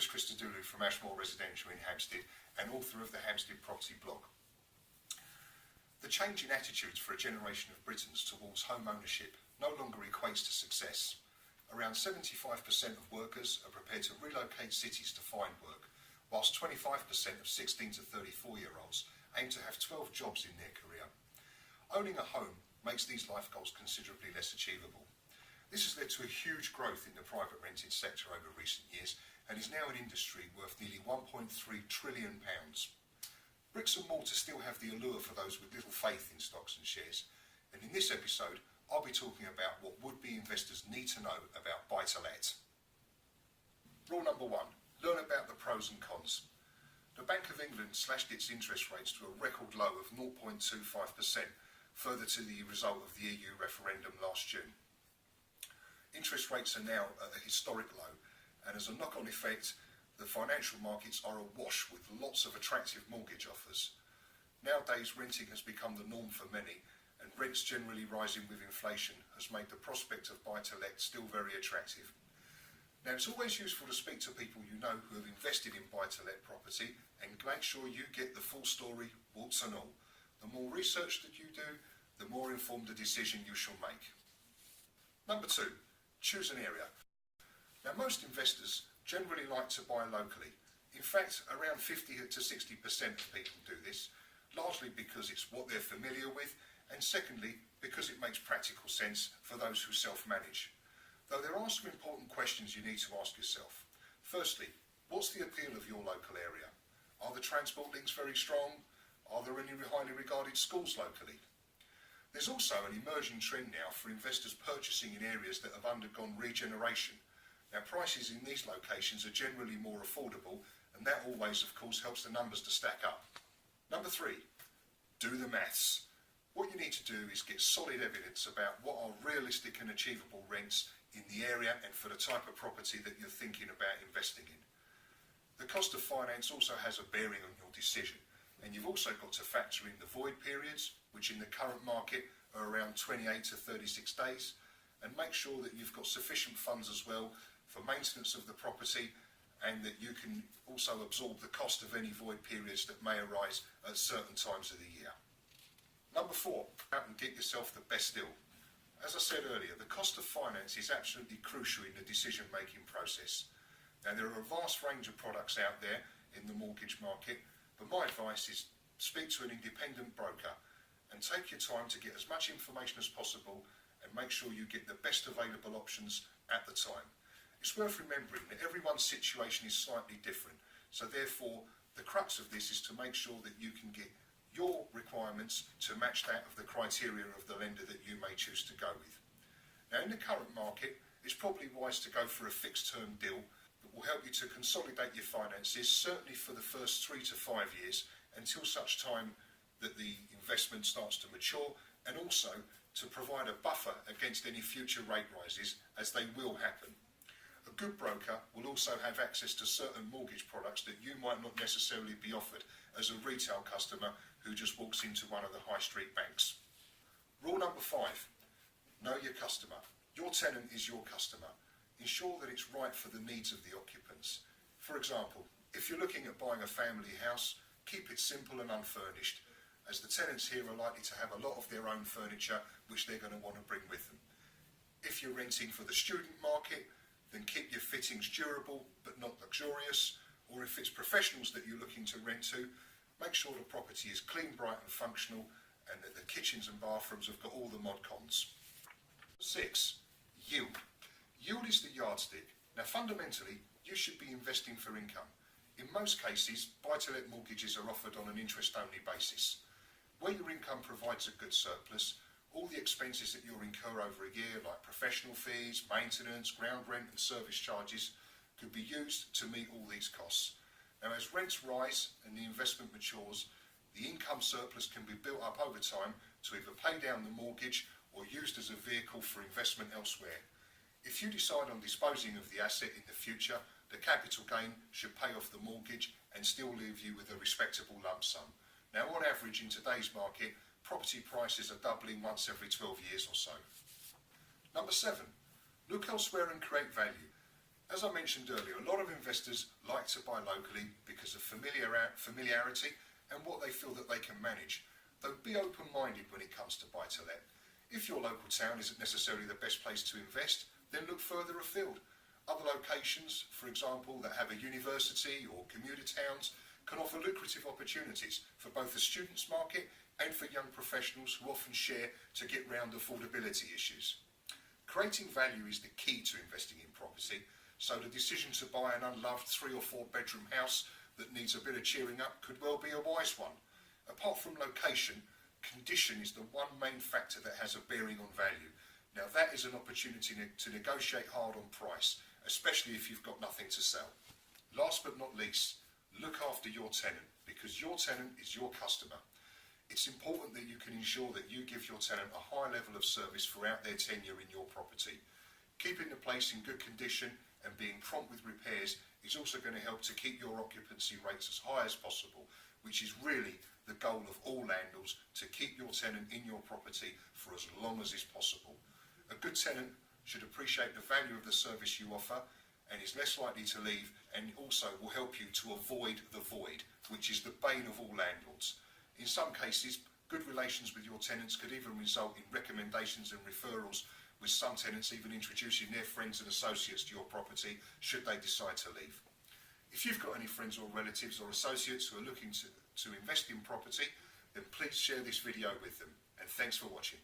Chris Christodoulou from Ashmore Residential in Hampstead and author of the Hampstead Property blog. The change in attitudes for a generation of Britons towards home ownership no longer equates to success. Around 75% of workers are prepared to relocate cities to find work, whilst 25% of 16 to 34-year-olds aim to have 12 jobs in their career. Owning a home makes these life goals considerably less achievable. This has led to a huge growth in the private rented sector over recent years and is now an industry worth nearly £1.3 trillion. Bricks and mortar still have the allure for those with little faith in stocks and shares, and in this episode I'll be talking about what would-be investors need to know about buy-to-let. Rule number 1. Learn about the pros and cons. The Bank of England slashed its interest rates to a record low of 0.25%, further to the result of the EU referendum last June. Interest rates are now at a historic low, and as a knock-on effect, the financial markets are awash with lots of attractive mortgage offers. Nowadays, renting has become the norm for many, and rents generally rising with inflation has made the prospect of buy-to-let still very attractive. Now, it's always useful to speak to people you know who have invested in buy-to-let property and make sure you get the full story, warts and all. The more research that you do, the more informed a decision you shall make. Number 2. Choose an area. Now, most investors generally like to buy locally. In fact, around 50 to 60% of people do this, largely because it's what they're familiar with, and secondly, because it makes practical sense for those who self-manage. Though there are some important questions you need to ask yourself. Firstly, what's the appeal of your local area? Are the transport links very strong? Are there any highly regarded schools locally? There's also an emerging trend now for investors purchasing in areas that have undergone regeneration. Now, prices in these locations are generally more affordable, and that always, of course, helps the numbers to stack up. Number 3, do the maths. What you need to do is get solid evidence about what are realistic and achievable rents in the area and for the type of property that you're thinking about investing in. The cost of finance also has a bearing on your decision, and you've also got to factor in the void periods, which in the current market are around 28 to 36 days, and make sure that you've got sufficient funds as well for maintenance of the property, and that you can also absorb the cost of any void periods that may arise at certain times of the year. Number 4, out and get yourself the best deal. As I said earlier, the cost of finance is absolutely crucial in the decision-making process. Now, there are a vast range of products out there in the mortgage market, but my advice is speak to an independent broker and take your time to get as much information as possible and make sure you get the best available options at the time. It's worth remembering that everyone's situation is slightly different, so therefore the crux of this is to make sure that you can get your requirements to match that of the criteria of the lender that you may choose to go with. Now, in the current market, it's probably wise to go for a fixed term deal that will help you to consolidate your finances, certainly for the first 3 to 5 years, until such time that the investment starts to mature, and also to provide a buffer against any future rate rises, as they will happen. A good broker will also have access to certain mortgage products that you might not necessarily be offered as a retail customer who just walks into one of the high street banks. Rule number 5, know your customer. Your tenant is your customer. Ensure that it's right for the needs of the occupants. For example, if you're looking at buying a family house, keep it simple and unfurnished, as the tenants here are likely to have a lot of their own furniture which they're going to want to bring with them. If you're renting for the student market, then keep your fittings durable but not luxurious, or if it's professionals that you're looking to rent to, make sure the property is clean, bright and functional, and that the kitchens and bathrooms have got all the mod cons. 6. Yield. Yield is the yardstick. Now, fundamentally, you should be investing for income. In most cases, buy-to-let mortgages are offered on an interest-only basis. Where your income provides a good surplus, all the expenses that you'll incur over a year, like professional fees, maintenance, ground rent and service charges, could be used to meet all these costs. Now, as rents rise and the investment matures, the income surplus can be built up over time to either pay down the mortgage or used as a vehicle for investment elsewhere. If you decide on disposing of the asset in the future, the capital gain should pay off the mortgage and still leave you with a respectable lump sum. Now, on average in today's market, property prices are doubling once every 12 years or so. Number 7, look elsewhere and create value. As I mentioned earlier, a lot of investors like to buy locally because of familiarity and what they feel that they can manage. Though be open-minded when it comes to buy-to-let. If your local town isn't necessarily the best place to invest, then look further afield. Other locations, for example, that have a university or commuter towns, can offer lucrative opportunities for both the students' market and for young professionals who often share to get round affordability issues. Creating value is the key to investing in property, so the decision to buy an unloved 3 or 4 bedroom house that needs a bit of cheering up could well be a wise one. Apart from location, condition is the one main factor that has a bearing on value. Now that is an opportunity to negotiate hard on price, especially if you've got nothing to sell. Last but not least, look after your tenant, because your tenant is your customer. It's important that you can ensure that you give your tenant a high level of service throughout their tenure in your property. Keeping the place in good condition and being prompt with repairs is also going to help to keep your occupancy rates as high as possible, which is really the goal of all landlords, to keep your tenant in your property for as long as is possible. A good tenant should appreciate the value of the service you offer and is less likely to leave, and also will help you to avoid the void, which is the bane of all landlords. In some cases, good relations with your tenants could even result in recommendations and referrals, with some tenants even introducing their friends and associates to your property should they decide to leave. If you've got any friends or relatives or associates who are looking to invest in property, then please share this video with them, and thanks for watching.